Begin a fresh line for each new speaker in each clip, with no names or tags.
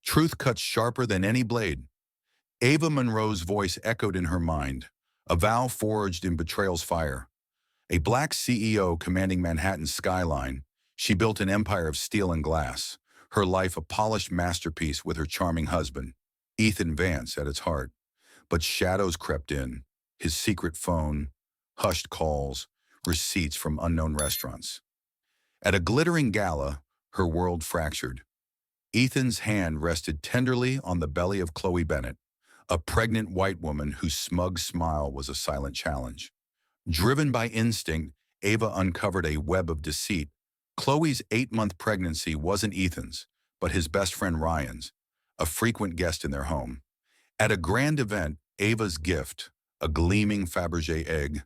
Truth cuts sharper than any blade. Ava Monroe's voice echoed in her mind, a vow forged in betrayal's fire. A black CEO commanding Manhattan's skyline, she built an empire of steel and glass, her life a polished masterpiece with her charming husband, Ethan Vance, at its heart. But shadows crept in, his secret phone, hushed calls, receipts from unknown restaurants. At a glittering gala, her world fractured. Ethan's hand rested tenderly on the belly of Chloe Bennett, a pregnant white woman whose smug smile was a silent challenge. Driven by instinct, Ava uncovered a web of deceit. Chloe's 8-month pregnancy wasn't Ethan's, but his best friend Ryan's, a frequent guest in their home. At a grand event, Ava's gift, a gleaming Fabergé egg,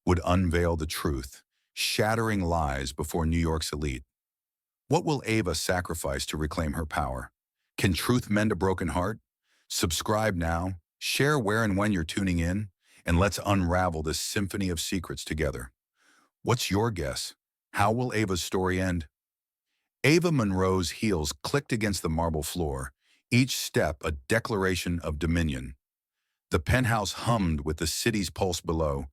would unveil the truth, shattering lies before New York's elite. What will Ava sacrifice to reclaim her power? Can truth mend a broken heart? Subscribe now, share where and when you're tuning in, and let's unravel this symphony of secrets together. What's your guess? How will Ava's story end? Ava Monroe's heels clicked against the marble floor, each step a declaration of dominion. The penthouse hummed with the city's pulse below,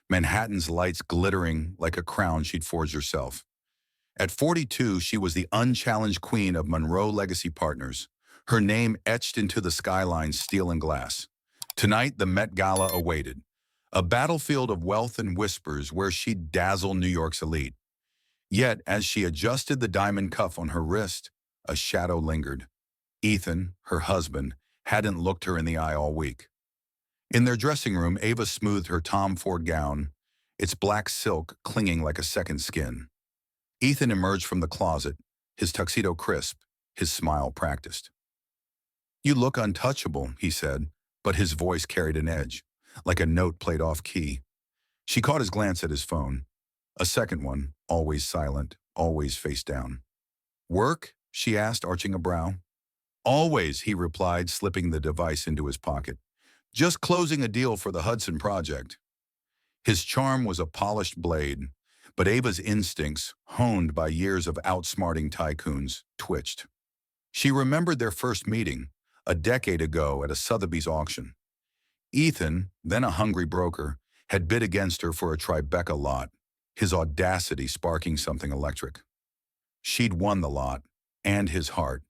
Manhattan's lights glittering like a crown she'd forged herself. At 42, she was the unchallenged queen of Monroe Legacy Partners, her name etched into the skyline's steel and glass. Tonight, the Met Gala awaited, a battlefield of wealth and whispers where she'd dazzle New York's elite. Yet, as she adjusted the diamond cuff on her wrist, a shadow lingered. Ethan, her husband, hadn't looked her in the eye all week. In their dressing room, Ava smoothed her Tom Ford gown, its black silk clinging like a second skin. Ethan emerged from the closet, his tuxedo crisp, his smile practiced. "You look untouchable," he said, but his voice carried an edge, like a note played off key. She caught his glance at his phone. A second one, always silent, always face down. "Work?" she asked, arching a brow. "Always," he replied, slipping the device into his pocket. "Just closing a deal for the Hudson project." His charm was a polished blade, but Ava's instincts, honed by years of outsmarting tycoons, twitched. She remembered their first meeting, a decade ago at a Sotheby's auction. Ethan, then a hungry broker, had bid against her for a Tribeca lot, his audacity sparking something electric. She'd won the lot, and his heart,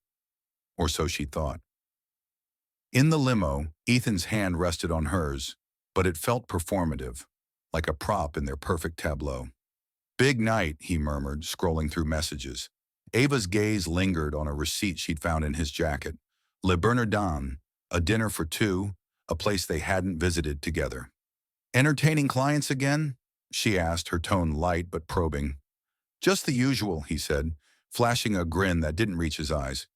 or so she thought. In the limo, Ethan's hand rested on hers, but it felt performative, like a prop in their perfect tableau. "Big night," he murmured, scrolling through messages. Ava's gaze lingered on a receipt she'd found in his jacket. Le Bernardin, a dinner for two, a place they hadn't visited together. "Entertaining clients again?" she asked, her tone light but probing. "Just the usual," he said, flashing a grin that didn't reach his eyes.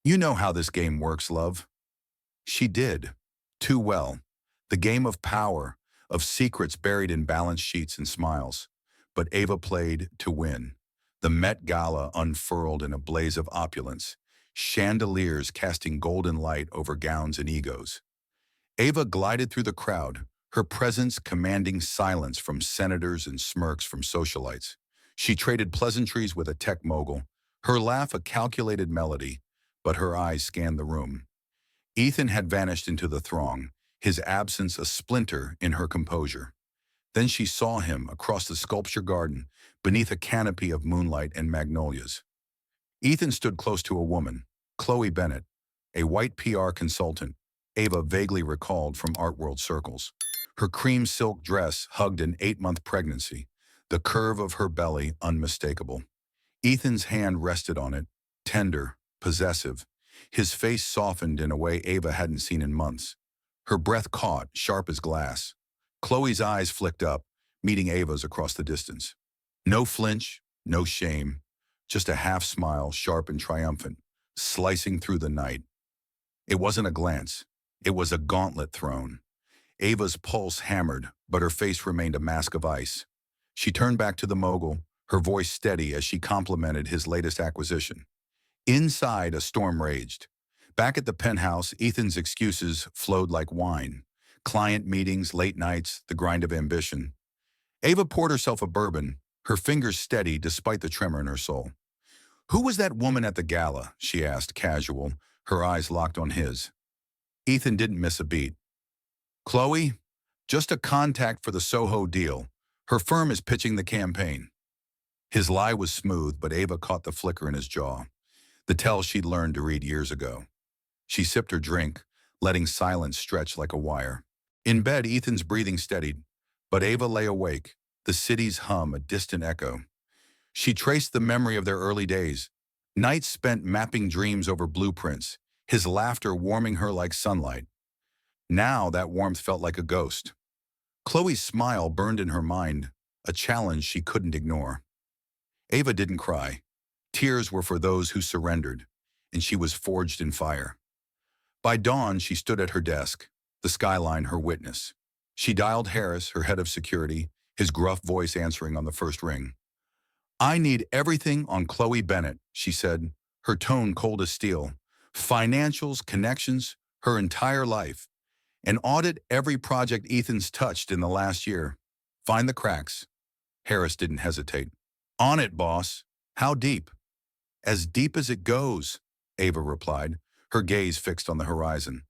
"You know how this game works, love." She did. Too well. The game of power, of secrets buried in balance sheets and smiles. But Ava played to win. The Met Gala unfurled in a blaze of opulence, chandeliers casting golden light over gowns and egos. Ava glided through the crowd, her presence commanding silence from senators and smirks from socialites. She traded pleasantries with a tech mogul, her laugh a calculated melody, but her eyes scanned the room. Ethan had vanished into the throng, his absence a splinter in her composure. Then she saw him across the sculpture garden, beneath a canopy of moonlight and magnolias. Ethan stood close to a woman, Chloe Bennett, a white PR consultant, Ava vaguely recalled from art world circles. Her cream silk dress hugged an 8-month pregnancy, the curve of her belly unmistakable. Ethan's hand rested on it, tender, possessive. His face softened in a way Ava hadn't seen in months. Her breath caught, sharp as glass. Chloe's eyes flicked up, meeting Ava's across the distance. No flinch, no shame, just a half smile, sharp and triumphant, slicing through the night. It wasn't a glance. It was a gauntlet thrown. Ava's pulse hammered, but her face remained a mask of ice. She turned back to the mogul, her voice steady as she complimented his latest acquisition. Inside, a storm raged. Back at the penthouse, Ethan's excuses flowed like wine. Client meetings, late nights, the grind of ambition. Ava poured herself a bourbon, her fingers steady despite the tremor in her soul. "Who was that woman at the gala?" she asked, casual, Her eyes locked on his. Ethan didn't miss a beat. Chloe, just a contact for the Soho deal. Her firm is pitching the campaign. His lie was smooth, but Ava caught the flicker in his jaw, the tell she'd learned to read years ago. She sipped her drink, letting silence stretch like a wire. In bed, Ethan's breathing steadied, but Ava lay awake, the city's hum a distant echo. She traced the memory of their early days, nights spent mapping dreams over blueprints, his laughter warming her like sunlight. Now that warmth felt like a ghost. Chloe's smile burned in her mind, a challenge she couldn't ignore. Ava didn't cry. Tears were for those who surrendered, and she was forged in fire. By dawn, she stood at her desk, the skyline her witness. She dialed Harris, her head of security, his gruff voice answering on the first ring. I need everything on Chloe Bennett, she said, her tone cold as steel. Financials, connections, her entire life. And audit every project Ethan's touched in the last year. Find the cracks. Harris didn't hesitate. On it, boss. How deep? As deep as it goes, Ava replied, her gaze fixed on the horizon.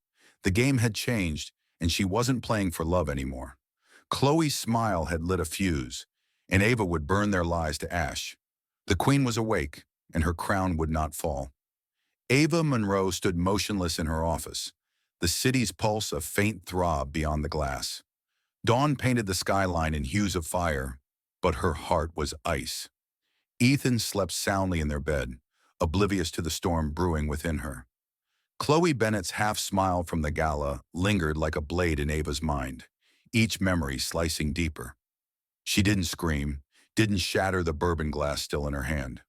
The game had changed, and she wasn't playing for love anymore. Chloe's smile had lit a fuse, and Ava would burn their lies to ash. The queen was awake, and her crown would not fall. Ava Monroe stood motionless in her office, the city's pulse a faint throb beyond the glass. Dawn painted the skyline in hues of fire, but her heart was ice. Ethan slept soundly in their bed, oblivious to the storm brewing within her. Chloe Bennett's half-smile from the gala lingered like a blade in Ava's mind, each memory slicing deeper. She didn't scream, didn't shatter the bourbon glass still in her hand.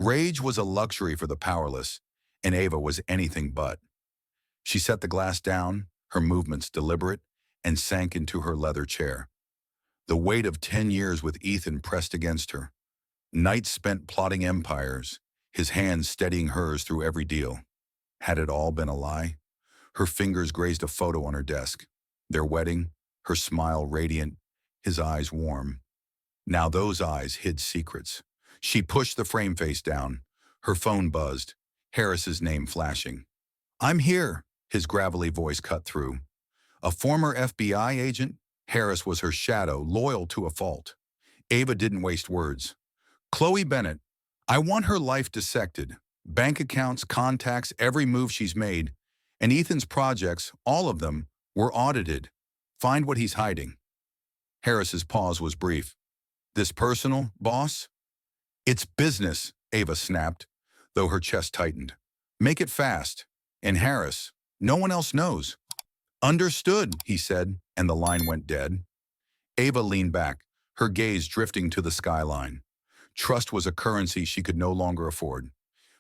Rage was a luxury for the powerless, and Ava was anything but. She set the glass down, her movements deliberate, and sank into her leather chair. The weight of 10 years with Ethan pressed against her. Nights spent plotting empires, his hands steadying hers through every deal. Had it all been a lie? Her fingers grazed a photo on her desk. Their wedding, her smile radiant, his eyes warm. Now those eyes hid secrets. She pushed the frame face down. Her phone buzzed, Harris's name flashing. I'm here, his gravelly voice cut through. A former FBI agent, Harris was her shadow, loyal to a fault. Ava didn't waste words. Chloe Bennett, I want her life dissected. Bank accounts, contacts, every move she's made. And Ethan's projects, all of them, were audited. Find what he's hiding. Harris's pause was brief. This personal, boss? It's business, Ava snapped, though her chest tightened. Make it fast. And Harris, no one else knows. Understood, he said, and the line went dead. Ava leaned back, her gaze drifting to the skyline. Trust was a currency she could no longer afford.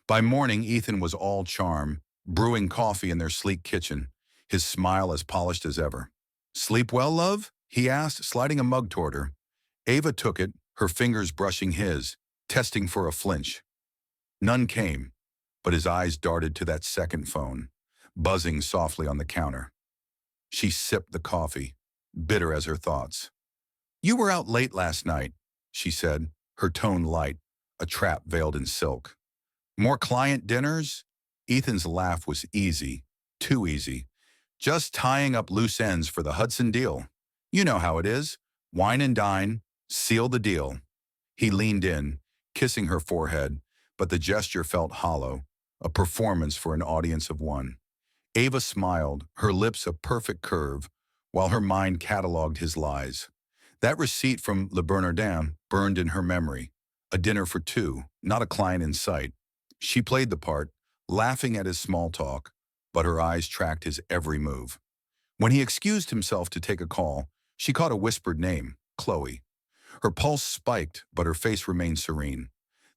By morning, Ethan was all charm, brewing coffee in their sleek kitchen, his smile as polished as ever. Sleep well, love? He asked, sliding a mug toward her. Ava took it, her fingers brushing his, testing for a flinch. None came, but his eyes darted to that second phone, buzzing softly on the counter. She sipped the coffee, bitter as her thoughts. You were out late last night, she said, her tone light, a trap veiled in silk. More client dinners? Ethan's laugh was easy, too easy. Just tying up loose ends for the Hudson deal. You know how it is. Wine and dine, seal the deal. He leaned in, kissing her forehead, but the gesture felt hollow, a performance for an audience of one. Ava smiled, her lips a perfect curve, while her mind cataloged his lies. That receipt from Le Bernardin burned in her memory. A dinner for two, not a client in sight. She played the part, laughing at his small talk, but her eyes tracked his every move. When he excused himself to take a call, she caught a whispered name, Chloe. Her pulse spiked, but her face remained serene.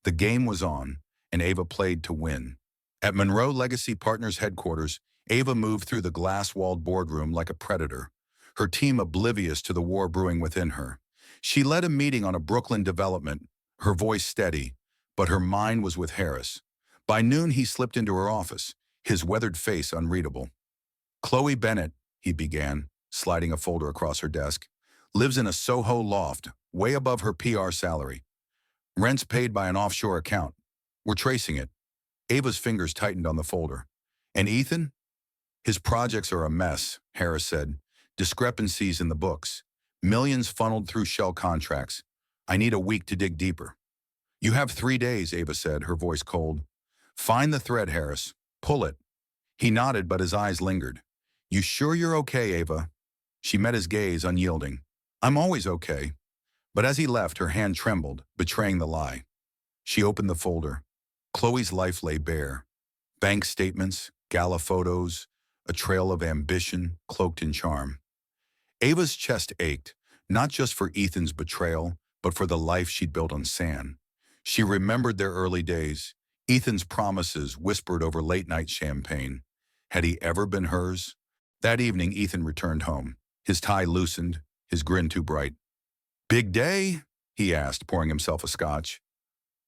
The game was on, and Ava played to win. At Monroe Legacy Partners headquarters, Ava moved through the glass-walled boardroom like a predator, her team oblivious to the war brewing within her. She led a meeting on a Brooklyn development, her voice steady, but her mind was with Harris. By noon, he slipped into her office, his weathered face unreadable. Chloe Bennett, he began, sliding a folder across her desk, lives in a Soho loft, way above her PR salary. Rent's paid by an offshore account. We're tracing it. Ava's fingers tightened on the folder. And Ethan? His projects are a mess, Harris said. Discrepancies in the books. Millions funneled through shell contracts. I need a week to dig deeper. You have 3 days, Ava said, her voice cold. Find the thread, Harris. Pull it. He nodded, but his eyes lingered. You sure you're okay, Ava? She met his gaze, unyielding. I'm always okay. But as he left, her hand trembled, betraying the lie. She opened the folder. Chloe's life lay bare. Bank statements, gala photos, a trail of ambition cloaked in charm. Ava's chest ached, not just for Ethan's betrayal, but for the life she'd built on sand. She remembered their early days, Ethan's promises whispered over late-night champagne. Had he ever been hers? That evening, Ethan returned home, his tie loosened, his grin too bright. Big day? He asked, pouring himself a scotch.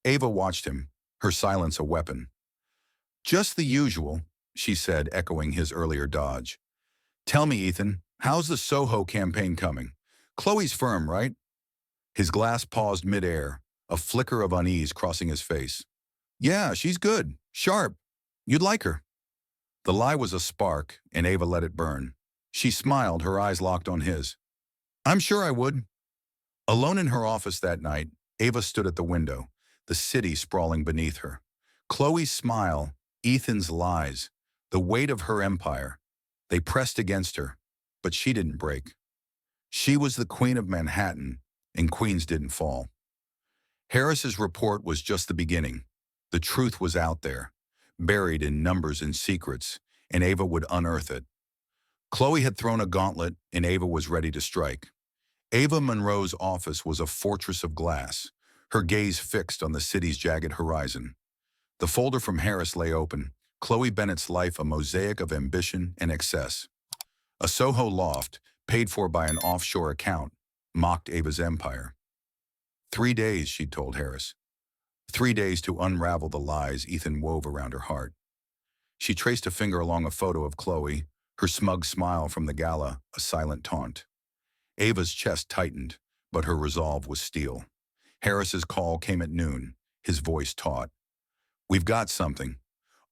Ava watched him, her silence a weapon. Just the usual, she said, echoing his earlier dodge. Tell me, Ethan, how's the Soho campaign coming? Chloe's firm, right? His glass paused midair, a flicker of unease crossing his face. Yeah, she's good, sharp. You'd like her. The lie was a spark, and Ava let it burn. She smiled, her eyes locked on his. I'm sure I would. Alone in her office that night, Ava stood at the window, the city sprawling beneath her. Chloe's smile, Ethan's lies, the weight of her empire. They pressed against her, but she didn't break. She was the queen of Manhattan, and queens didn't fall. Harris's report was just the beginning. The truth was out there, buried in numbers and secrets, and Ava would unearth it. Chloe had thrown a gauntlet, and Ava was ready to strike. Ava Monroe's office was a fortress of glass, her gaze fixed on the city's jagged horizon. The folder from Harris lay open, Chloe Bennett's life a mosaic of ambition and excess. A Soho loft, paid for by an offshore account, mocked Ava's empire. 3 days, she'd told Harris. 3 days to unravel the lies Ethan wove around her heart. She traced a finger along a photo of Chloe, her smug smile from the gala a silent taunt. Ava's chest tightened, but her resolve was steel. Harris's call came at noon, his voice taut. We've got something.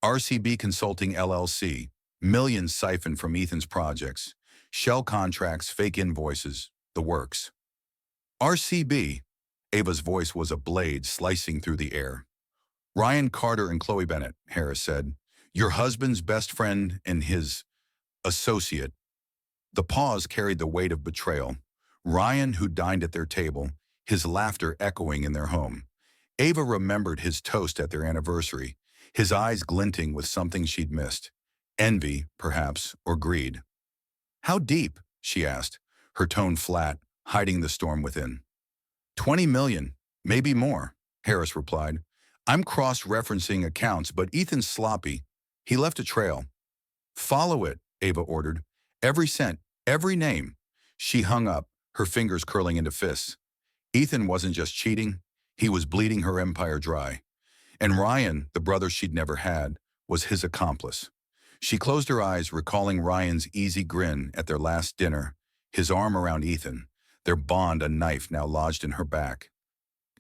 RCB Consulting LLC, millions siphoned from Ethan's projects, shell contracts, fake invoices, the works. RCB, Ava's voice was a blade slicing through the air. Ryan Carter and Chloe Bennett, Harris said, your husband's best friend and his associate. The pause carried the weight of betrayal. Ryan, who dined at their table, his laughter echoing in their home. Ava remembered his toast at their anniversary, his eyes glinting with something she'd missed. Envy, perhaps, or greed. How deep? She asked, her tone flat, hiding the storm within. 20 million, maybe more, Harris replied. I'm cross-referencing accounts, but Ethan's sloppy. He left a trail. Follow it, Ava ordered. Every cent, every name. She hung up, her fingers curling into fists. Ethan wasn't just cheating, he was bleeding her empire dry. And Ryan, the brother she'd never had, was his accomplice. She closed her eyes, recalling Ryan's easy grin at their last dinner, his arm around Ethan, their bond a knife now lodged in her back.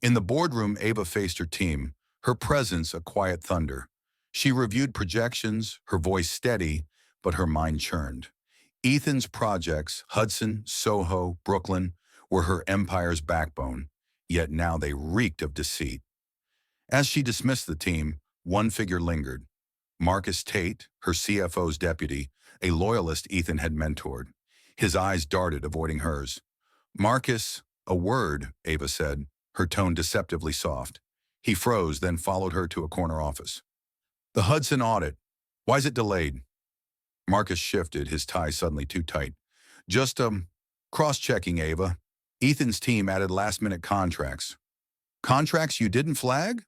In the boardroom, Ava faced her team, her presence a quiet thunder. She reviewed projections, her voice steady, but her mind churned. Ethan's projects, Hudson, Soho, Brooklyn, were her empire's backbone, yet now they reeked of deceit. As she dismissed the team, one figure lingered. Marcus Tate, her CFO's deputy, a loyalist Ethan had mentored. His eyes darted, avoiding hers. Marcus, a word, Ava said, her tone deceptively soft. He froze, then followed her to a corner office. The Hudson audit. Why's it delayed? Marcus shifted, his tie suddenly too tight. Just, cross-checking, Ava. Ethan's team added last-minute contracts. Contracts you didn't flag?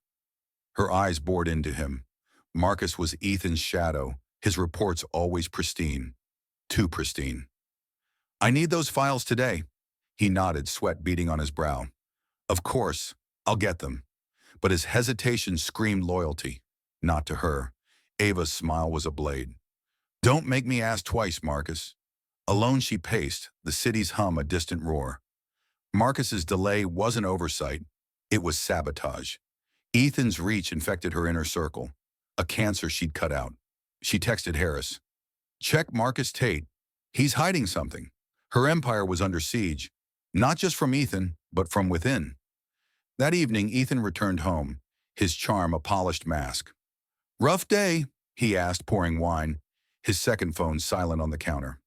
Her eyes bored into him. Marcus was Ethan's shadow, his reports always pristine. Too pristine. I need those files today. He nodded, sweat beading on his brow. Of course, I'll get them. But his hesitation screamed loyalty. Not to her. Ava's smile was a blade. Don't make me ask twice, Marcus. Alone she paced, the city's hum a distant roar. Marcus's delay wasn't oversight. It was sabotage. Ethan's reach infected her inner circle, a cancer she'd cut out. She texted Harris. Check Marcus Tate. He's hiding something. Her empire was under siege, not just from Ethan, but from within. That evening, Ethan returned home, his charm a polished mask. Rough day, he asked, pouring wine, his second phone silent on the counter.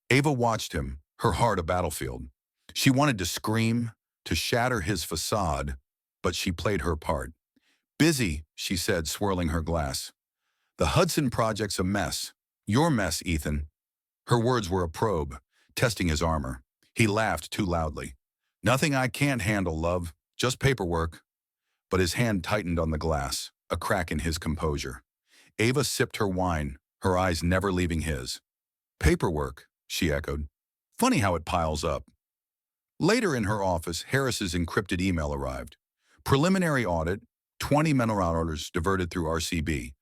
Ava watched him, her heart a battlefield. She wanted to scream, to shatter his facade, but she played her part. Busy, she said, swirling her glass. The Hudson Project's a mess. Your mess, Ethan. Her words were a probe, testing his armor. He laughed too loudly. Nothing I can't handle, love. Just paperwork. But his hand tightened on the glass, a crack in his composure. Ava sipped her wine, her eyes never leaving his. Paperwork, she echoed. Funny how it piles up. Later in her office, Harris's encrypted email arrived. Preliminary audit, 20 mineral orders diverted through RCB.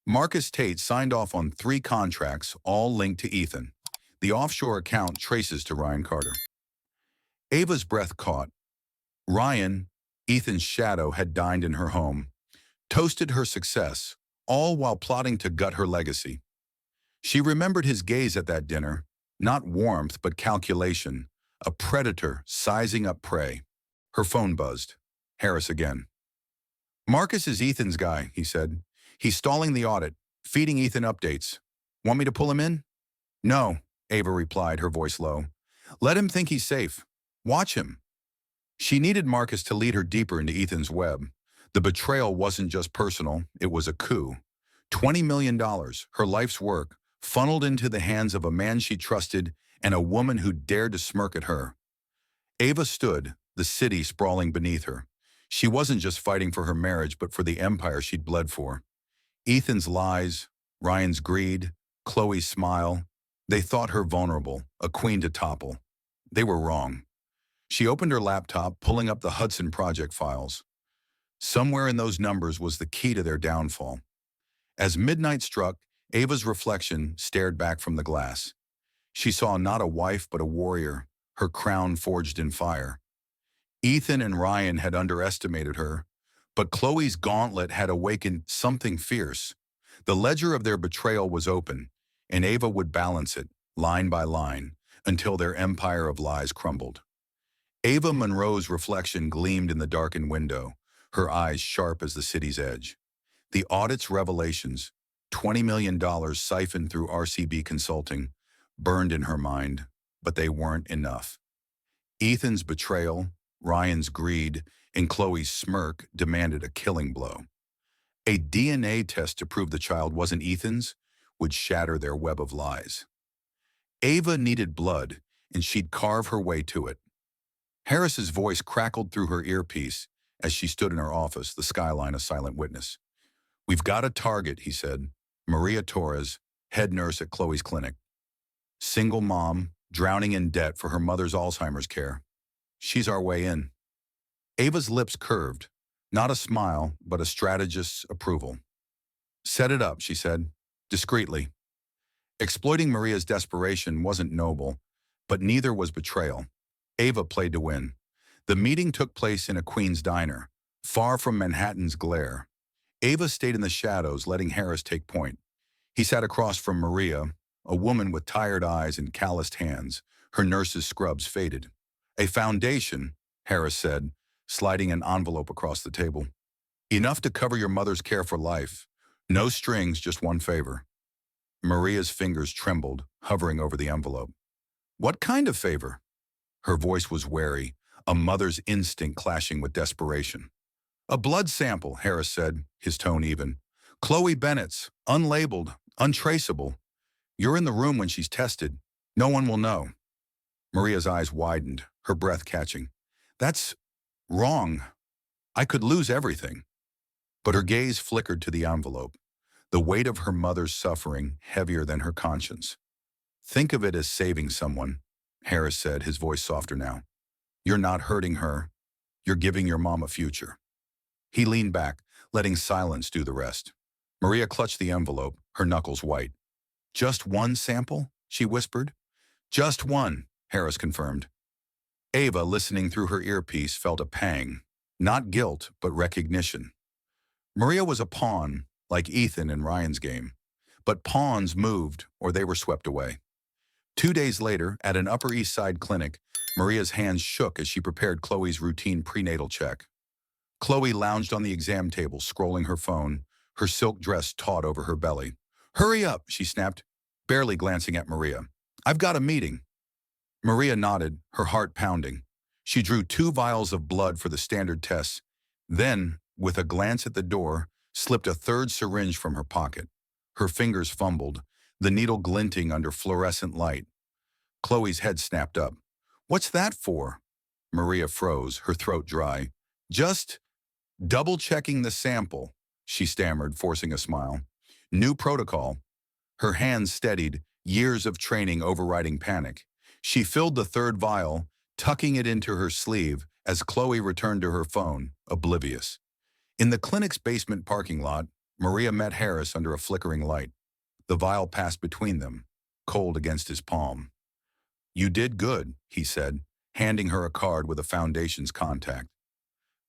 Marcus Tate signed off on 3 contracts, all linked to Ethan. The offshore account traces to Ryan Carter. Ava's breath caught. Ryan, Ethan's shadow, had dined in her home, toasted her success, all while plotting to gut her legacy. She remembered his gaze at that dinner, not warmth but calculation, a predator sizing up prey. Her phone buzzed. Harris again. Marcus is Ethan's guy, he said. He's stalling the audit, feeding Ethan updates. Want me to pull him in? No, Ava replied, her voice low. Let him think he's safe. Watch him. She needed Marcus to lead her deeper into Ethan's web. The betrayal wasn't just personal, it was a coup. $20 million, her life's work, funneled into the hands of a man she trusted and a woman who dared to smirk at her. Ava stood, the city sprawling beneath her. She wasn't just fighting for her marriage, but for the empire she'd bled for. Ethan's lies, Ryan's greed, Chloe's smile, they thought her vulnerable, a queen to topple. They were wrong. She opened her laptop, pulling up the Hudson Project files. Somewhere in those numbers was the key to their downfall. As midnight struck, Ava's reflection stared back from the glass. She saw not a wife but a warrior, her crown forged in fire. Ethan and Ryan had underestimated her, but Chloe's gauntlet had awakened something fierce. The ledger of their betrayal was open, and Ava would balance it, line by line, until their empire of lies crumbled. Ava Monroe's reflection gleamed in the darkened window, her eyes sharp as the city's edge. The audit's revelations, $20 million siphoned through RCB Consulting, burned in her mind, but they weren't enough. Ethan's betrayal, Ryan's greed, and Chloe's smirk demanded a killing blow. A DNA test to prove the child wasn't Ethan's would shatter their web of lies. Ava needed blood, and she'd carve her way to it. Harris's voice crackled through her earpiece as she stood in her office, the skyline a silent witness. We've got a target, he said. Maria Torres, head nurse at Chloe's clinic. Single mom, drowning in debt for her mother's Alzheimer's care. She's our way in. Ava's lips curved, not a smile, but a strategist's approval. Set it up, she said, discreetly. Exploiting Maria's desperation wasn't noble, but neither was betrayal. Ava played to win. The meeting took place in a Queen's diner, far from Manhattan's glare. Ava stayed in the shadows, letting Harris take point. He sat across from Maria, a woman with tired eyes and calloused hands, her nurse's scrubs faded. A foundation, Harris said, sliding an envelope across the table. Enough to cover your mother's care for life. No strings, just one favor. Maria's fingers trembled, hovering over the envelope. What kind of favor? Her voice was wary, a mother's instinct clashing with desperation. A blood sample, Harris said, his tone even. Chloe Bennett's, unlabeled, untraceable. You're in the room when she's tested. No one will know. Maria's eyes widened, her breath catching. That's wrong. I could lose everything. But her gaze flickered to the envelope, the weight of her mother's suffering heavier than her conscience. Think of it as saving someone, Harris said, his voice softer now. You're not hurting her. You're giving your mom a future. He leaned back, letting silence do the rest. Maria clutched the envelope, her knuckles white. Just one sample? She whispered. Just one, Harris confirmed. Ava, listening through her earpiece, felt a pang. Not guilt, but recognition. Maria was a pawn, like Ethan in Ryan's game. But pawns moved or they were swept away. 2 days later, at an Upper East Side clinic, Maria's hands shook as she prepared Chloe's routine prenatal check. Chloe lounged on the exam table, scrolling her phone, her silk dress taut over her belly. "Hurry up," she snapped, barely glancing at Maria. "I've got a meeting." Maria nodded, her heart pounding. She drew 2 vials of blood for the standard tests, then, with a glance at the door, slipped a third syringe from her pocket. Her fingers fumbled, the needle glinting under fluorescent light. Chloe's head snapped up. "What's that for?" Maria froze, her throat dry. "Just double-checking the sample," she stammered, forcing a smile. "New protocol." Her hands steadied, years of training overriding panic. She filled the third vial, tucking it into her sleeve as Chloe returned to her phone, oblivious. In the clinic's basement parking lot, Maria met Harris under a flickering light. The vial passed between them, cold against his palm. "You did good," he said, handing her a card with a foundation's contact.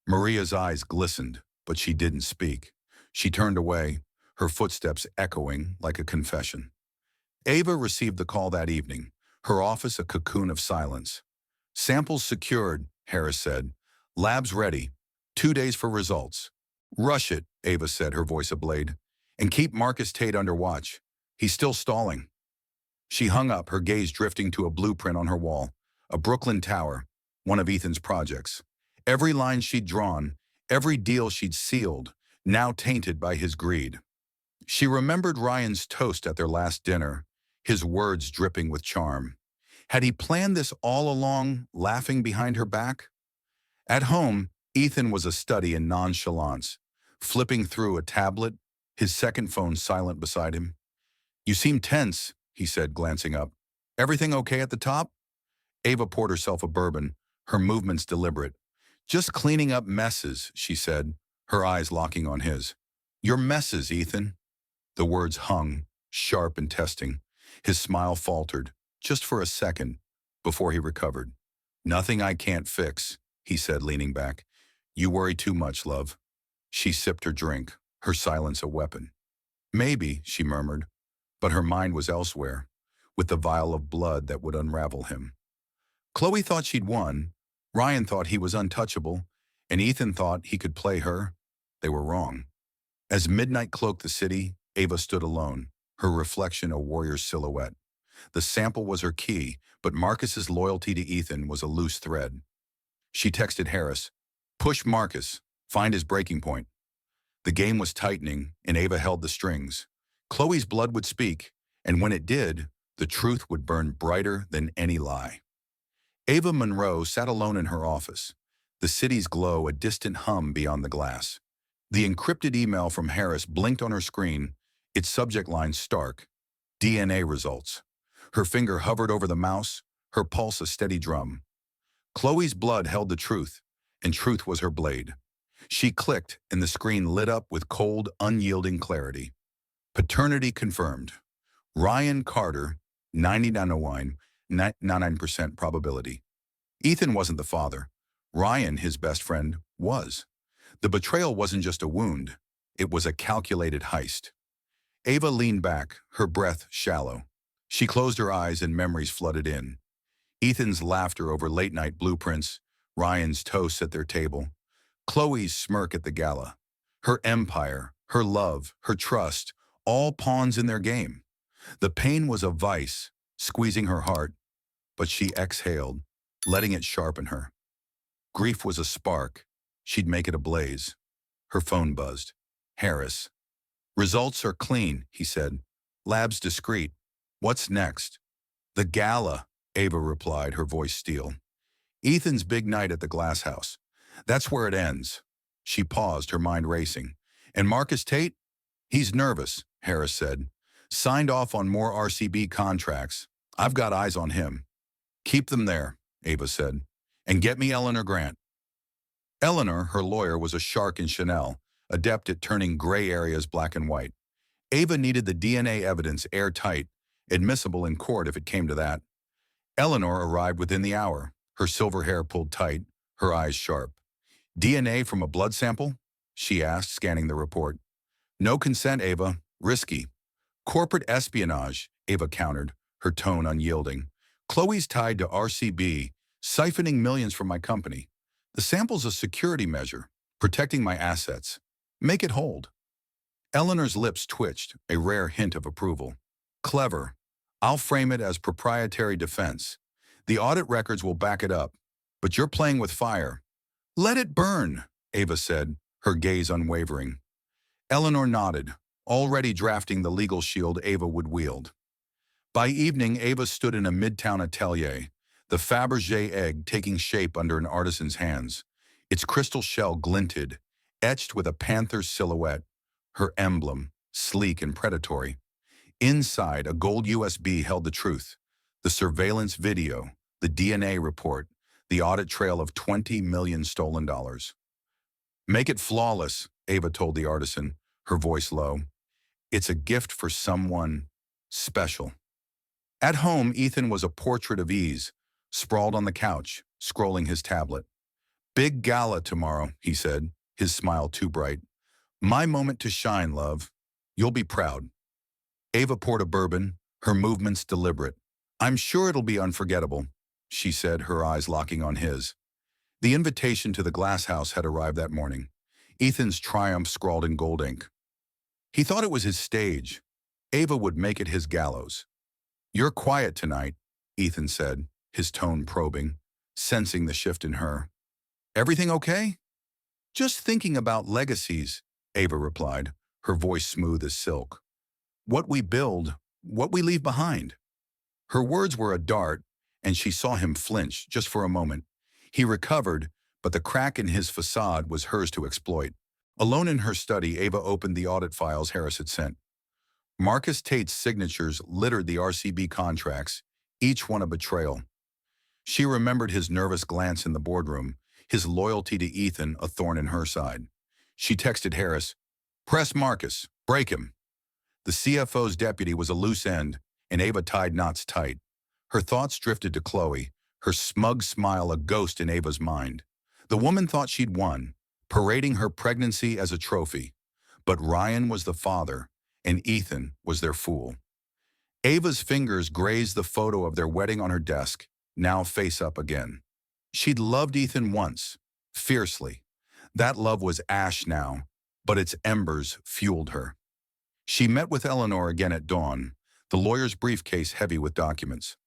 Maria's eyes glistened, but she didn't speak. She turned away, her footsteps echoing like a confession. Ava received the call that evening, her office a cocoon of silence. "Samples secured," Harris said. "Labs ready. 2 days for results." "Rush it," Ava said, her voice ablade. "And keep Marcus Tate under watch. He's still stalling." She hung up, her gaze drifting to a blueprint on her wall, a Brooklyn tower, one of Ethan's projects. Every line she'd drawn, every deal she'd sealed, now tainted by his greed. She remembered Ryan's toast at their last dinner, his words dripping with charm. Had he planned this all along, laughing behind her back? At home, Ethan was a study in nonchalance, flipping through a tablet, his second phone silent beside him. "You seem tense," he said, glancing up. "Everything okay at the top?" Ava poured herself a bourbon, her movements deliberate. "Just cleaning up messes," she said, her eyes locking on his. "Your messes, Ethan." The words hung, sharp and testing. His smile faltered, just for a second, before he recovered. "Nothing I can't fix," he said, leaning back. "You worry too much, love." She sipped her drink, her silence a weapon. "Maybe," she murmured, but her mind was elsewhere, with the vial of blood that would unravel him. Chloe thought she'd won, Ryan thought he was untouchable, and Ethan thought he could play her. They were wrong. As midnight cloaked the city, Ava stood alone, her reflection a warrior's silhouette. The sample was her key, but Marcus's loyalty to Ethan was a loose thread. She texted Harris, "Push Marcus, find his breaking point." The game was tightening, and Ava held the strings. Chloe's blood would speak, and when it did, the truth would burn brighter than any lie. Ava Monroe sat alone in her office, the city's glow a distant hum beyond the glass. The encrypted email from Harris blinked on her screen, its subject line stark, "DNA results." Her finger hovered over the mouse, her pulse a steady drum. Chloe's blood held the truth, and truth was her blade. She clicked, and the screen lit up with cold, unyielding clarity. Paternity confirmed. Ryan Carter, 99% probability. Ethan wasn't the father. Ryan, his best friend, was. The betrayal wasn't just a wound. It was a calculated heist. Ava leaned back, her breath shallow. She closed her eyes and memories flooded in. Ethan's laughter over late-night blueprints, Ryan's toasts at their table, Chloe's smirk at the gala. Her empire, her love, her trust, all pawns in their game. The pain was a vice, squeezing her heart, but she exhaled, letting it sharpen her. Grief was a spark. She'd make it a blaze. Her phone buzzed. Harris. "Results are clean," he said. "Labs discreet. What's next?" "The gala," Ava replied, her voice steel. "Ethan's big night at the Glass House. That's where it ends." She paused, her mind racing. "And Marcus Tate?" "He's nervous," Harris said. "Signed off on more RCB contracts. I've got eyes on him." "Keep them there," Ava said. "And get me Eleanor Grant." Eleanor, her lawyer, was a shark in Chanel, adept at turning gray areas black and white. Ava needed the DNA evidence airtight, admissible in court if it came to that. Eleanor arrived within the hour, her silver hair pulled tight, her eyes sharp. "DNA from a blood sample?" she asked, scanning the report. "No consent, Ava. Risky." Corporate espionage, Ava countered, her tone unyielding. Chloe's tied to RCB, siphoning millions from my company. The sample's a security measure, protecting my assets. Make it hold. Eleanor's lips twitched, a rare hint of approval. Clever. I'll frame it as proprietary defense. The audit records will back it up. But you're playing with fire. Let it burn, Ava said, her gaze unwavering. Eleanor nodded, already drafting the legal shield Ava would wield. By evening, Ava stood in a midtown atelier, the Fabergé egg taking shape under an artisan's hands. Its crystal shell glinted, etched with a panther's silhouette, her emblem, sleek and predatory. Inside, a gold USB held the truth, the surveillance video, the DNA report, the audit trail of 20 million stolen dollars. Make it flawless, Ava told the artisan, her voice low. It's a gift for someone special. At home, Ethan was a portrait of ease, sprawled on the couch, scrolling his tablet. Big gala tomorrow, he said, his smile too bright. My moment to shine, love. You'll be proud. Ava poured a bourbon, her movements deliberate. I'm sure it'll be unforgettable, she said, her eyes locking on his. The invitation to the glass house had arrived that morning, Ethan's triumph scrawled in gold ink. He thought it was his stage. Ava would make it his gallows. You're quiet tonight, Ethan said, his tone probing, sensing the shift in her. Everything okay? Just thinking about legacies, Ava replied, her voice smooth as silk. What we build, what we leave behind. Her words were a dart, and she saw him flinch just for a moment. He recovered, but the crack in his facade was hers to exploit. Alone in her study, Ava opened the audit files Harris had sent. Marcus Tate's signatures littered the RCB contracts, each one a betrayal. She remembered his nervous glance in the boardroom, his loyalty to Ethan a thorn in her side. She texted Harris, "Press Marcus, break him." The CFO's deputy was a loose end, and Ava tied knots tight. Her thoughts drifted to Chloe, her smug smile a ghost in Ava's mind. The woman thought she'd won, parading her pregnancy as a trophy. But Ryan was the father, and Ethan was their fool. Ava's fingers grazed the photo of their wedding on her desk, now face up again. She'd loved Ethan once, fiercely. That love was ash now, but its embers fueled her. She met with Eleanor again at dawn, the lawyer's briefcase heavy with documents.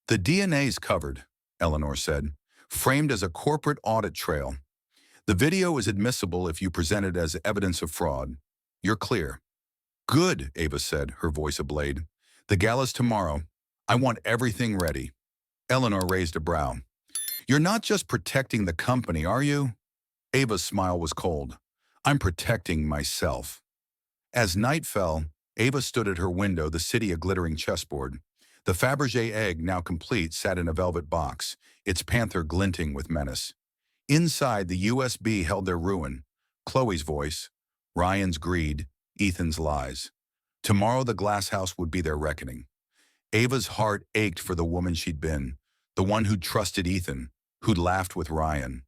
The DNA's covered, Eleanor said, framed as a corporate audit trail. The video is admissible if you present it as evidence of fraud. You're clear. Good, Ava said, her voice ablade. The gala's tomorrow. I want everything ready. Eleanor raised a brow. You're not just protecting the company, are you? Ava's smile was cold. I'm protecting myself. As night fell, Ava stood at her window, the city a glittering chessboard. The Fabergé egg, now complete, sat in a velvet box, its panther glinting with menace. Inside, the USB held their ruin. Chloe's voice, Ryan's greed, Ethan's lies. Tomorrow the glass house would be their reckoning. Ava's heart ached for the woman she'd been, the one who'd trusted Ethan, who'd laughed with Ryan.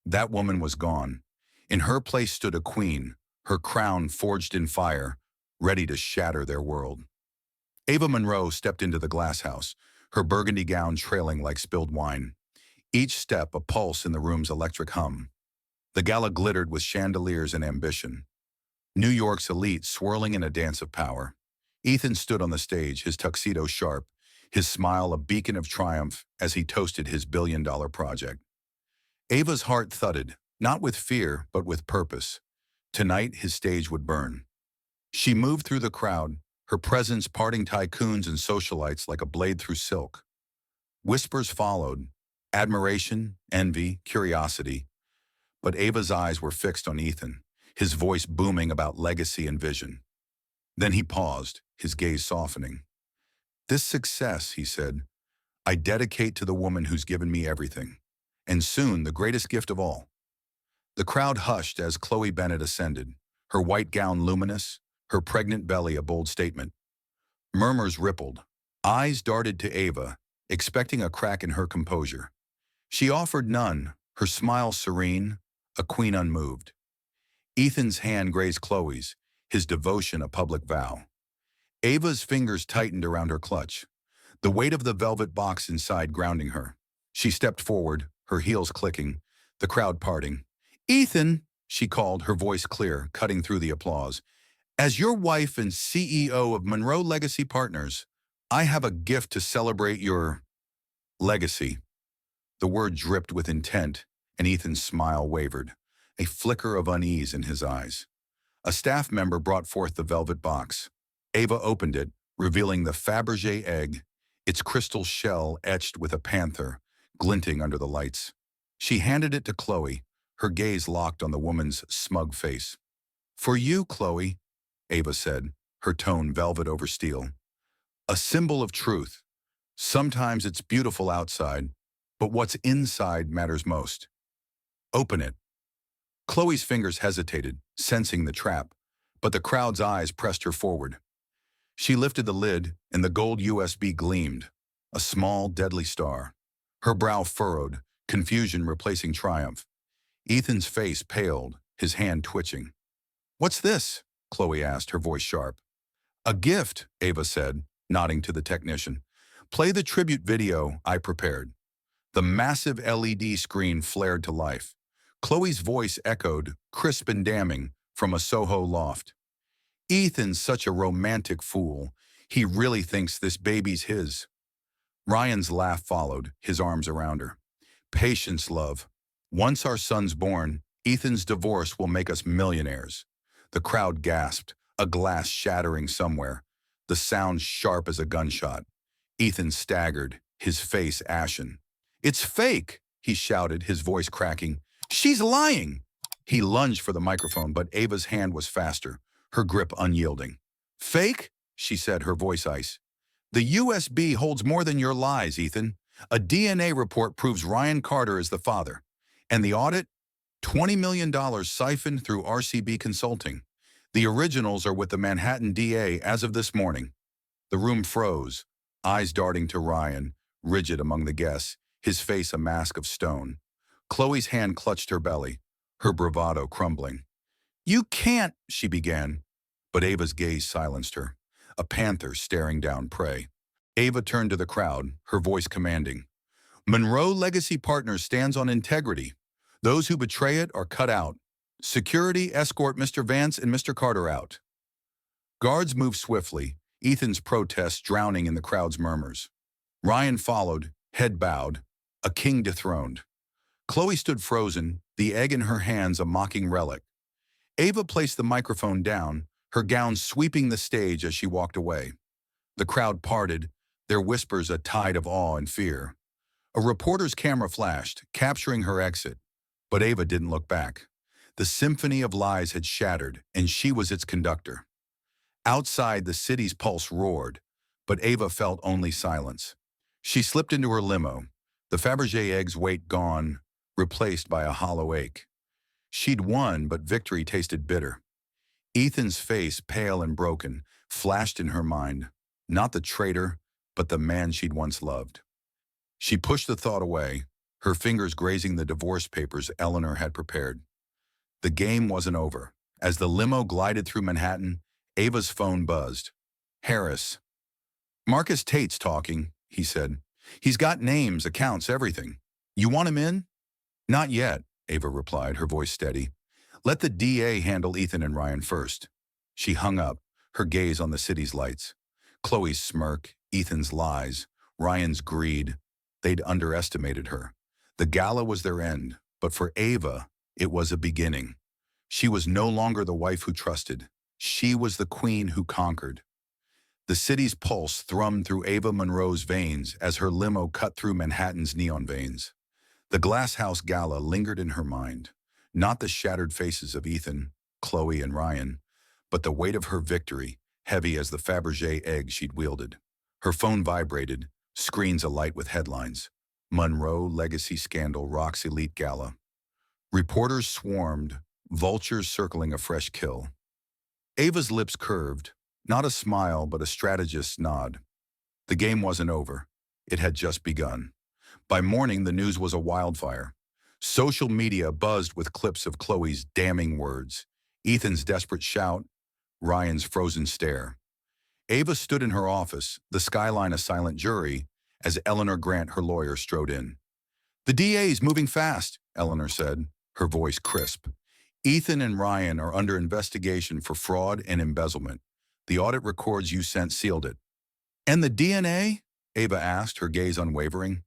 That woman was gone. In her place stood a queen, her crown forged in fire, ready to shatter their world. Ava Monroe stepped into the glass house, her burgundy gown trailing like spilled wine. Each step a pulse in the room's electric hum. The gala glittered with chandeliers and ambition. New York's elite swirling in a dance of power. Ethan stood on the stage, his tuxedo sharp, his smile a beacon of triumph as he toasted his billion-dollar project. Ava's heart thudded, not with fear, but with purpose. Tonight, his stage would burn. She moved through the crowd, her presence parting tycoons and socialites like a blade through silk. Whispers followed, admiration, envy, curiosity. But Ava's eyes were fixed on Ethan, his voice booming about legacy and vision. Then he paused, his gaze softening. This success, he said, I dedicate to the woman who's given me everything, and soon the greatest gift of all. The crowd hushed as Chloe Bennett ascended, her white gown luminous, her pregnant belly a bold statement. Murmurs rippled. Eyes darted to Ava, expecting a crack in her composure. She offered none, her smile serene, a queen unmoved. Ethan's hand grazed Chloe's, his devotion a public vow. Ava's fingers tightened around her clutch, the weight of the velvet box inside grounding her. She stepped forward, her heels clicking, the crowd parting. "Ethan," she called, her voice clear, cutting through the applause. "As your wife and CEO of Monroe Legacy Partners, I have a gift to celebrate your legacy." The word dripped with intent, and Ethan's smile wavered, a flicker of unease in his eyes. A staff member brought forth the velvet box. Ava opened it, revealing the Fabergé egg, its crystal shell etched with a panther, glinting under the lights. She handed it to Chloe, her gaze locked on the woman's smug face. "For you, Chloe," Ava said, her tone velvet over steel. "A symbol of truth. Sometimes it's beautiful outside, but what's inside matters most. Open it." Chloe's fingers hesitated, sensing the trap, but the crowd's eyes pressed her forward. She lifted the lid, and the gold USB gleamed, a small, deadly star. Her brow furrowed, confusion replacing triumph. Ethan's face paled, his hand twitching. "What's this?" Chloe asked, her voice sharp. "A gift," Ava said, nodding to the technician. "Play the tribute video I prepared." The massive LED screen flared to life. Chloe's voice echoed, crisp and damning, from a Soho loft. "Ethan's such a romantic fool. He really thinks this baby's his." Ryan's laugh followed, his arms around her. "Patience, love. Once our son's born, Ethan's divorce will make us millionaires." The crowd gasped, a glass shattering somewhere, the sound sharp as a gunshot. Ethan staggered, his face ashen. "It's fake," he shouted, his voice cracking. "She's lying!" He lunged for the microphone, but Ava's hand was faster, her grip unyielding. "Fake?" she said, her voice ice. "The USB holds more than your lies, Ethan. A DNA report proves Ryan Carter is the father. And the audit? $20 million siphoned through RCB Consulting. The originals are with the Manhattan DA as of this morning." The room froze, eyes darting to Ryan, rigid among the guests, his face a mask of stone. Chloe's hand clutched her belly, her bravado crumbling. "You can't," she began, but Ava's gaze silenced her, a panther staring down prey. Ava turned to the crowd, her voice commanding. "Monroe Legacy Partners stands on integrity. Those who betray it are cut out. Security, escort Mr. Vance and Mr. Carter out." Guards moved swiftly, Ethan's protest drowning in the crowd's murmurs. Ryan followed, head bowed, a king dethroned. Chloe stood frozen, the egg in her hands a mocking relic. Ava placed the microphone down, her gown sweeping the stage as she walked away. The crowd parted, their whispers a tide of awe and fear. A reporter's camera flashed, capturing her exit, but Ava didn't look back. The symphony of lies had shattered, and she was its conductor. Outside, the city's pulse roared, but Ava felt only silence. She slipped into her limo, the Fabergé egg's weight gone, replaced by a hollow ache. She'd won, but victory tasted bitter. Ethan's face, pale and broken, flashed in her mind, not the traitor, but the man she'd once loved. She pushed the thought away, her fingers grazing the divorce papers Eleanor had prepared. The game wasn't over. As the limo glided through Manhattan, Ava's phone buzzed. "Harris." "Marcus Tate's talking," he said. "He's got names, accounts, everything. You want him in?" "Not yet," Ava replied, her voice steady. "Let the DA handle Ethan and Ryan first." She hung up, her gaze on the city's lights. Chloe's smirk, Ethan's lies, Ryan's greed. They'd underestimated her. The gala was their end, but for Ava, it was a beginning. She was no longer the wife who trusted. She was the queen who conquered. The city's pulse thrummed through Ava Monroe's veins as her limo cut through Manhattan's neon veins. The Glass House Gala lingered in her mind, not the shattered faces of Ethan, Chloe, and Ryan, but the weight of her victory, heavy as the Fabergé egg she'd wielded. Her phone vibrated, screens alight with headlines. Monroe Legacy Scandal Rocks Elite Gala. Reporters swarmed, vultures circling a fresh kill. Ava's lips curved, not a smile but a strategist's nod. The game wasn't over. It had just begun. By morning, the news was a wildfire. Social media buzzed with clips of Chloe's damning words, Ethan's desperate shout, Ryan's frozen stare. Ava stood in her office, the skyline a silent jury, as Eleanor Grant, her lawyer, strode in. "The DA's moving fast," Eleanor said, her voice crisp. "Ethan and Ryan are under investigation for fraud and embezzlement. The audit records you sent sealed it." "And the DNA?" Ava asked, her gaze unwavering.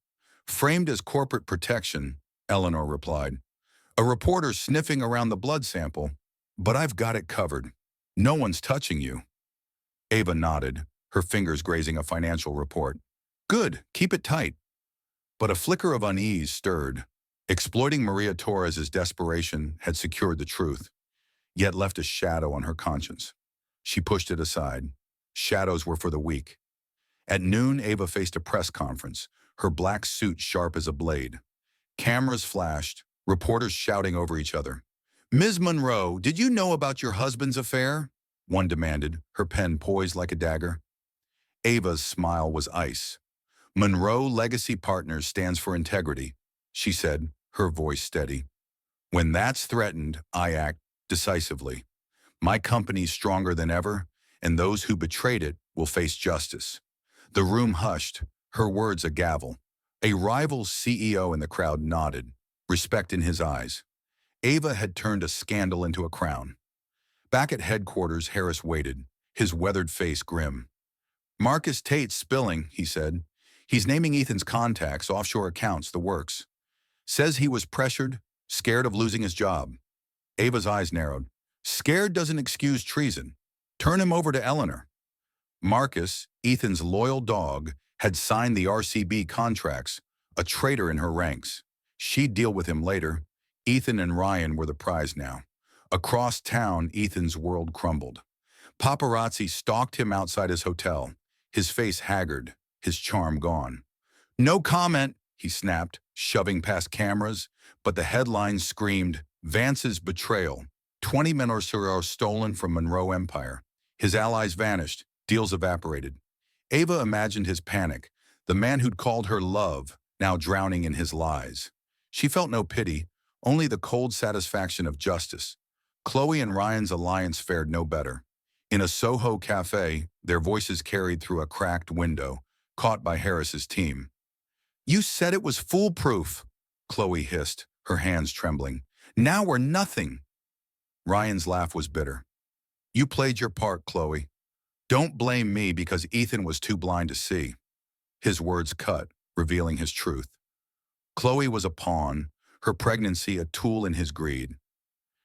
"Framed as corporate protection," Eleanor replied. "A reporter sniffing around the blood sample. But I've got it covered. No one's touching you." Ava nodded, her fingers grazing a financial report. "Good, keep it tight." But a flicker of unease stirred. Exploiting Maria Torres's desperation had secured the truth, yet left a shadow on her conscience. She pushed it aside. Shadows were for the weak. At noon, Ava faced a press conference, her black suit sharp as a blade. Cameras flashed, reporters shouting over each other. "Ms. Monroe, did you know about your husband's affair?" one demanded, her pen poised like a dagger. Ava's smile was ice. "Monroe Legacy Partners stands for integrity," she said, her voice steady. "When that's threatened, I act decisively. My company's stronger than ever, and those who betrayed it will face justice." The room hushed, her words a gavel. A rival CEO in the crowd nodded, respect in his eyes. Ava had turned a scandal into a crown. Back at headquarters, Harris waited, his weathered face grim. "Marcus Tate's spilling," he said. "He's naming Ethan's contacts, offshore accounts, the works. Says he was pressured, scared of losing his job." Ava's eyes narrowed. "Scared doesn't excuse treason. Turn him over to Eleanor." Marcus, Ethan's loyal dog, had signed the RCB contracts, a traitor in her ranks. She'd deal with him later. Ethan and Ryan were the prize now. Across town, Ethan's world crumbled. Paparazzi stalked him outside his hotel, his face haggard, his charm gone. "No comment," he snapped, shoving past cameras, but the headlines screamed, "Vance's betrayal. 20 men or so are stolen from Monroe Empire. His allies vanished, deals evaporated." Ava imagined his panic, the man who'd called her love, now drowning in his lies. She felt no pity, only the cold satisfaction of justice. Chloe and Ryan's alliance fared no better. In a Soho cafe, their voices carried through a cracked window, caught by Harris's team. "You said it was foolproof," Chloe hissed, her hands trembling. "Now we're nothing." Ryan's laugh was bitter. "You played your part, Chloe. Don't blame me because Ethan was too blind to see." His words cut, revealing his truth. Chloe was a pawn, her pregnancy a tool in his greed.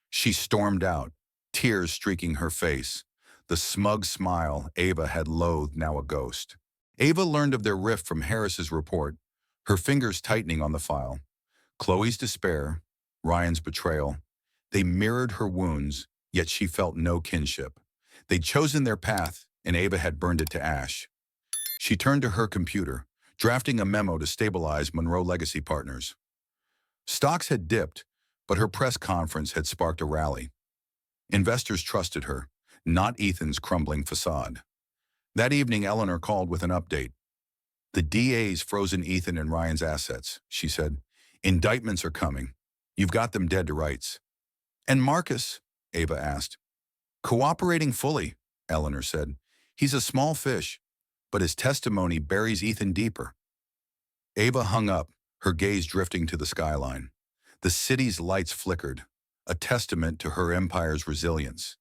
She stormed out, tears streaking her face, the smug smile Ava had loathed now a ghost. Ava learned of their rift from Harris's report, her fingers tightening on the file. Chloe's despair, Ryan's betrayal. They mirrored her wounds, yet she felt no kinship. They'd chosen their path, and Ava had burned it to ash. She turned to her computer, drafting a memo to stabilize Monroe Legacy Partners. Stocks had dipped, but her press conference had sparked a rally. Investors trusted her, not Ethan's crumbling facade. That evening, Eleanor called with an update. "The DA's frozen Ethan and Ryan's assets," she said. "Indictments are coming. You've got them dead to rights." "And Marcus?" Ava asked. "Cooperating fully," Eleanor said. "He's a small fish, but his testimony buries Ethan deeper." Ava hung up, her gaze drifting to the skyline. The city's lights flickered, a testament to her empire's resilience.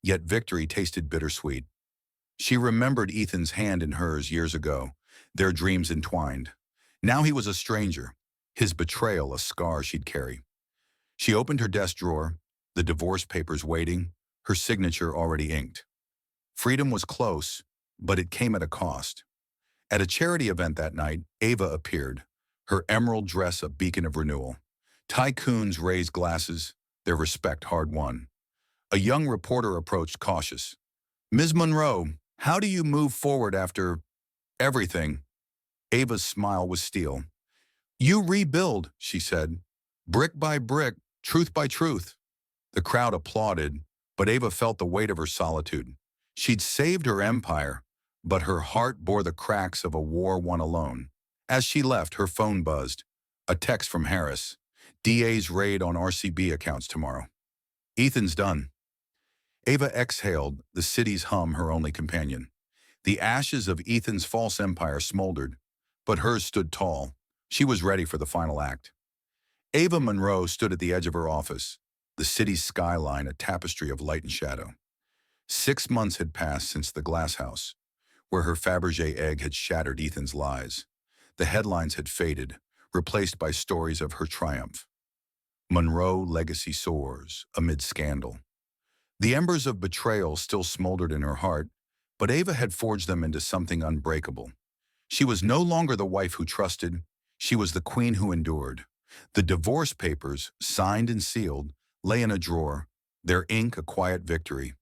Yet victory tasted bittersweet. She remembered Ethan's hand in hers years ago, their dreams entwined. Now he was a stranger, his betrayal a scar she'd carry. She opened her desk drawer, the divorce papers waiting, her signature already inked. Freedom was close, but it came at a cost. At a charity event that night, Ava appeared, her emerald dress a beacon of renewal. Tycoons raised glasses, their respect hard-won. A young reporter approached cautious. "Ms. Monroe, how do you move forward after everything?" Ava's smile was steel. "You rebuild," she said. "Brick by brick, truth by truth." The crowd applauded, but Ava felt the weight of her solitude. She'd saved her empire, but her heart bore the cracks of a war won alone. As she left, her phone buzzed. A text from Harris. "DA's raid on RCB accounts tomorrow." Ethan's done. Ava exhaled, the city's hum her only companion. The ashes of Ethan's false empire smoldered, but hers stood tall. She was ready for the final act. Ava Monroe stood at the edge of her office, the city's skyline a tapestry of light and shadow. 6 months had passed since the glass house, where her Fabergé egg had shattered Ethan's lies. The headlines had faded, replaced by stories of her triumph. Monroe legacy soars amid scandal. The embers of betrayal still smoldered in her heart, but Ava had forged them into something unbreakable. She was no longer the wife who trusted, she was the queen who endured. The divorce papers, signed and sealed, lay in a drawer, their ink a quiet victory.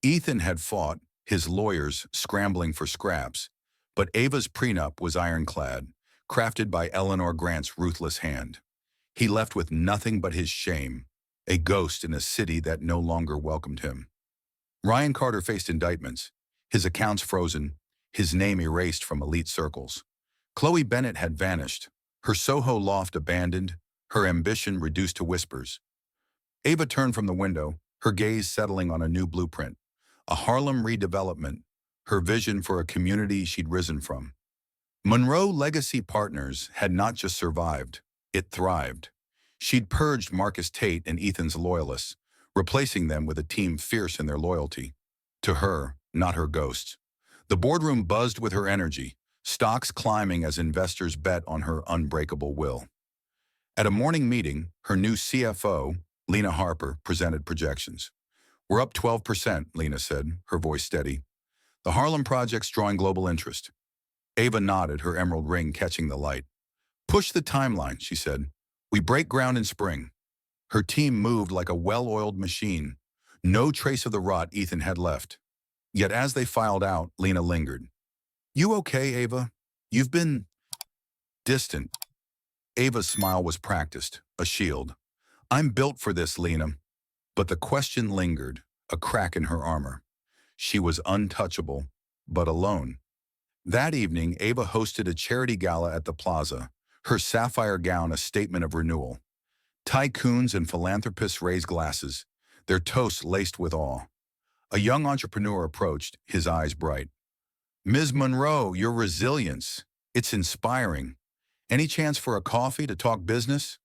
Ethan had fought, his lawyers scrambling for scraps, but Ava's prenup was ironclad, crafted by Eleanor Grant's ruthless hand. He left with nothing but his shame, a ghost in a city that no longer welcomed him. Ryan Carter faced indictments, his accounts frozen, his name erased from elite circles. Chloe Bennett had vanished, her Soho loft abandoned, her ambition reduced to whispers. Ava turned from the window, her gaze settling on a new blueprint, a Harlem redevelopment, her vision for a community she'd risen from. Monroe Legacy Partners had not just survived, it thrived. She'd purged Marcus Tate and Ethan's loyalists, replacing them with a team fierce in their loyalty. To her, not her ghosts. The boardroom buzzed with her energy, stocks climbing as investors bet on her unbreakable will. At a morning meeting, her new CFO, Lena Harper, presented projections. "We're up 12%, Lena said, her voice steady. "The Harlem project's drawing global interest." Ava nodded, her emerald ring catching the light. "Push the timeline," she said. "We break ground in spring." Her team moved like a well-oiled machine. No trace of the rot Ethan had left. Yet as they filed out, Lena lingered. "You okay, Ava? You've been distant." Ava's smile was practiced, a shield. "I'm built for this, Lena." But the question lingered, a crack in her armor. She was untouchable, but alone. That evening, Ava hosted a charity gala at the plaza, her sapphire gown a statement of renewal. Tycoons and philanthropists raised glasses, their toasts laced with awe. A young entrepreneur approached, his eyes bright. "Ms. Monroe, your resilience, it's inspiring. Any chance for a coffee to talk business?"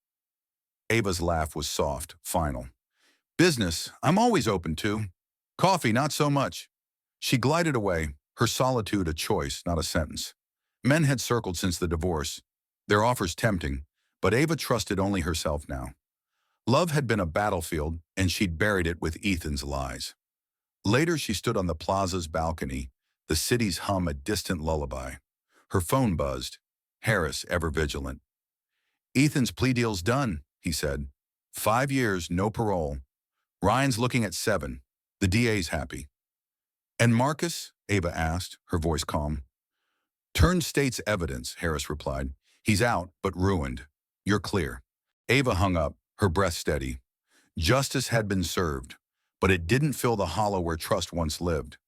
Ava's laugh was soft, final. "Business, I'm always open to. Coffee, not so much." She glided away, her solitude a choice, not a sentence. Men had circled since the divorce, their offers tempting, but Ava trusted only herself now. Love had been a battlefield, and she'd buried it with Ethan's lies. Later, she stood on the plaza's balcony, the city's hum a distant lullaby. Her phone buzzed, Harris ever vigilant. "Ethan's plea deal's done," he said. 5 years, no parole. Ryan's looking at 7. The DA's happy. "And Marcus?" Ava asked, her voice calm. "Turned state's evidence," Harris replied. "He's out, but ruined. You're clear." Ava hung up, her breath steady. Justice had been served, but it didn't fill the hollow where trust once lived.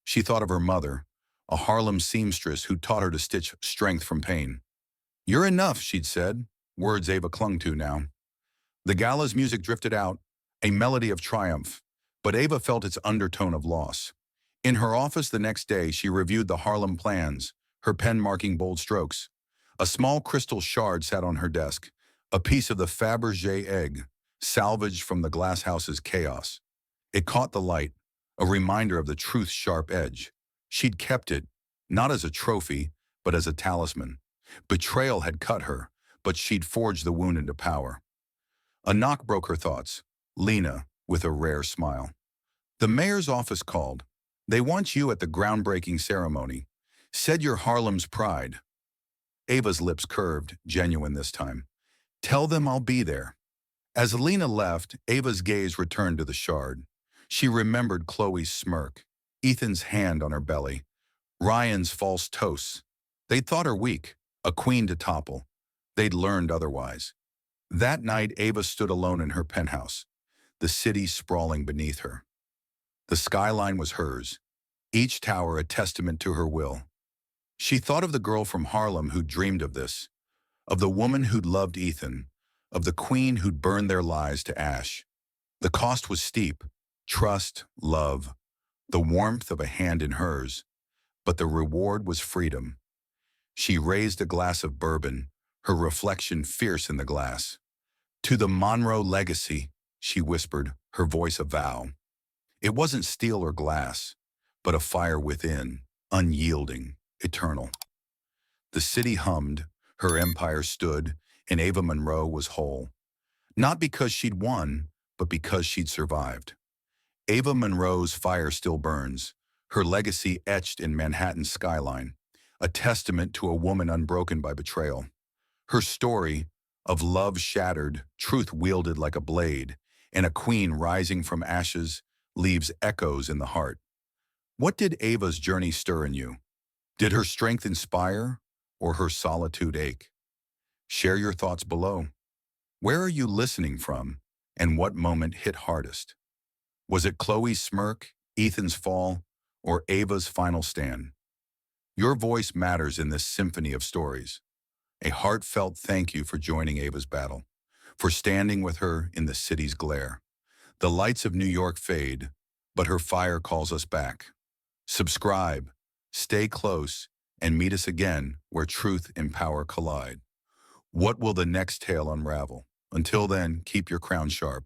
She thought of her mother, a Harlem seamstress who taught her to stitch strength from pain. "You're enough," she'd said, words Ava clung to now. The gala's music drifted out, a melody of triumph, but Ava felt its undertone of loss. In her office the next day, she reviewed the Harlem plans, her pen marking bold strokes. A small crystal shard sat on her desk, a piece of the Fabergé egg, salvaged from the glass house's chaos. It caught the light, a reminder of the truth's sharp edge. She'd kept it, not as a trophy, but as a talisman. Betrayal had cut her, but she'd forged the wound into power. A knock broke her thoughts. Lena, with a rare smile. "The mayor's office called. They want you at the groundbreaking ceremony. Said you're Harlem's pride." Ava's lips curved, genuine this time. "Tell them I'll be there." As Lena left, Ava's gaze returned to the shard. She remembered Chloe's smirk, Ethan's hand on her belly, Ryan's false toasts. They'd thought her weak, a queen to topple. They'd learned otherwise. That night, Ava stood alone in her penthouse, the city sprawling beneath her. The skyline was hers, each tower a testament to her will. She thought of the girl from Harlem who'd dreamed of this, of the woman who'd loved Ethan, of the queen who'd burned their lives to ash. The cost was steep, trust, love, the warmth of a hand in hers. but the reward was freedom. She raised a glass of bourbon, her reflection fierce in the glass. To the Monroe legacy, she whispered, her voice a vow. It wasn't steel or glass, but a fire within, unyielding, eternal. The city hummed, her empire stood, and Ava Monroe was whole. Not because she'd won, but because she'd survived. Ava Monroe's fire still burns, her legacy etched in Manhattan's skyline, a testament to a woman unbroken by betrayal. Her story of love shattered, truth wielded like a blade, and a queen rising from ashes leaves echoes in the heart. What did Ava's journey stir in you? Did her strength inspire, or her solitude ache? Share your thoughts below. Where are you listening from, and what moment hit hardest? Was it Chloe's smirk, Ethan's fall, or Ava's final stand? Your voice matters in this symphony of stories. A heartfelt thank you for joining Ava's battle, for standing with her in the city's glare. The lights of New York fade, but her fire calls us back. Subscribe, stay close, and meet us again where truth and power collide. What will the next tale unravel? Until then, keep your crown sharp.